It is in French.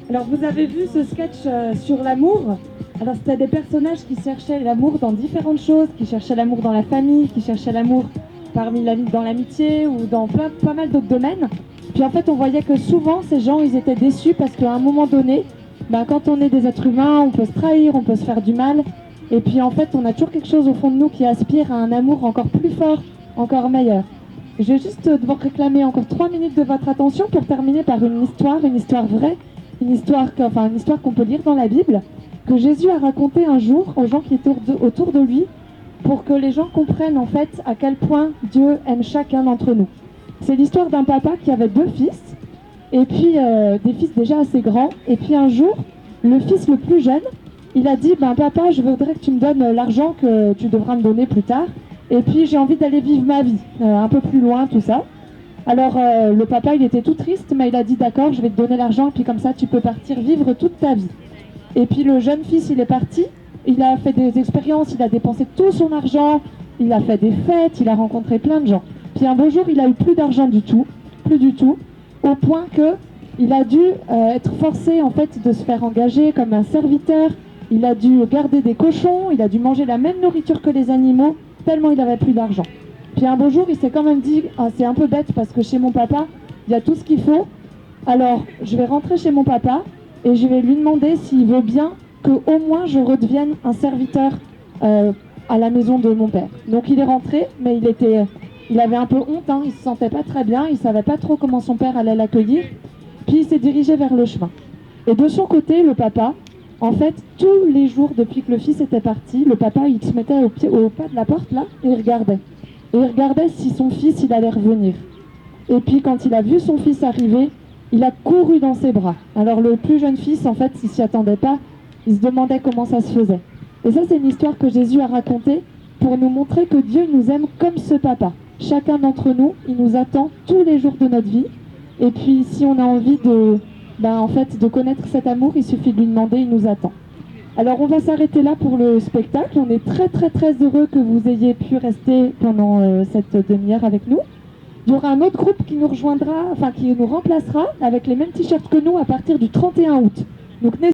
Alors vous avez vu ce sketch sur l'amour. Alors c'était des personnages qui cherchaient l'amour dans différentes choses, qui cherchaient l'amour dans la famille, qui cherchaient l'amour dans l'amitié ou dans pas mal d'autres domaines. Puis en fait on voyait que souvent ces gens ils étaient déçus parce qu'à un moment donné, quand on est des êtres humains, on peut se trahir, on peut se faire du mal. Et puis en fait on a toujours quelque chose au fond de nous qui aspire à un amour encore plus fort, encore meilleur. Je vais juste devoir réclamer encore 3 minutes de votre attention pour terminer par une histoire vraie, une histoire qu'on peut lire dans la Bible, que Jésus a raconté un jour aux gens qui étaient autour de lui, pour que les gens comprennent en fait à quel point Dieu aime chacun d'entre nous. C'est l'histoire d'un papa qui avait 2 fils, et puis des fils déjà assez grands, et puis un jour, le fils le plus jeune, il a dit « Papa, je voudrais que tu me donnes l'argent que tu devras me donner plus tard, et puis j'ai envie d'aller vivre ma vie, un peu plus loin, tout ça. » Alors le papa, il était tout triste, mais il a dit « D'accord, je vais te donner l'argent, et puis comme ça, tu peux partir vivre toute ta vie. » Et puis le jeune fils, il est parti, il a fait des expériences, il a dépensé tout son argent, il a fait des fêtes, il a rencontré plein de gens. Puis un beau jour, il a eu plus d'argent du tout, plus du tout, au point que il a dû être forcé en fait de se faire engager comme un serviteur. Il a dû garder des cochons, il a dû manger la même nourriture que les animaux, tellement il n'avait plus d'argent. Puis un beau jour, il s'est quand même dit « Ah, c'est un peu bête parce que chez mon papa, il y a tout ce qu'il faut. Alors, je vais rentrer chez mon papa et je vais lui demander s'il veut bien qu'au moins je redevienne un serviteur à la maison de mon père. » Donc il est rentré, mais il avait un peu honte, hein, il se sentait pas très bien, il savait pas trop comment son père allait l'accueillir. Puis il s'est dirigé vers le chemin. Et de son côté, le papa, en fait, tous les jours depuis que le fils était parti, le papa il se mettait au pas de la porte là et il regardait. Et il regardait si son fils il allait revenir. Et puis quand il a vu son fils arriver, il a couru dans ses bras. Alors le plus jeune fils, en fait, il s'y attendait pas, il se demandait comment ça se faisait. Et ça, c'est une histoire que Jésus a racontée pour nous montrer que Dieu nous aime comme ce papa. Chacun d'entre nous, il nous attend tous les jours de notre vie. Et puis si on a envie de connaître cet amour, il suffit de lui demander, il nous attend. Alors on va s'arrêter là pour le spectacle. On est très très très heureux que vous ayez pu rester pendant cette demi-heure avec nous. Il y aura un autre groupe qui nous rejoindra, qui nous remplacera avec les mêmes t-shirts que nous à partir du 31 août. Donc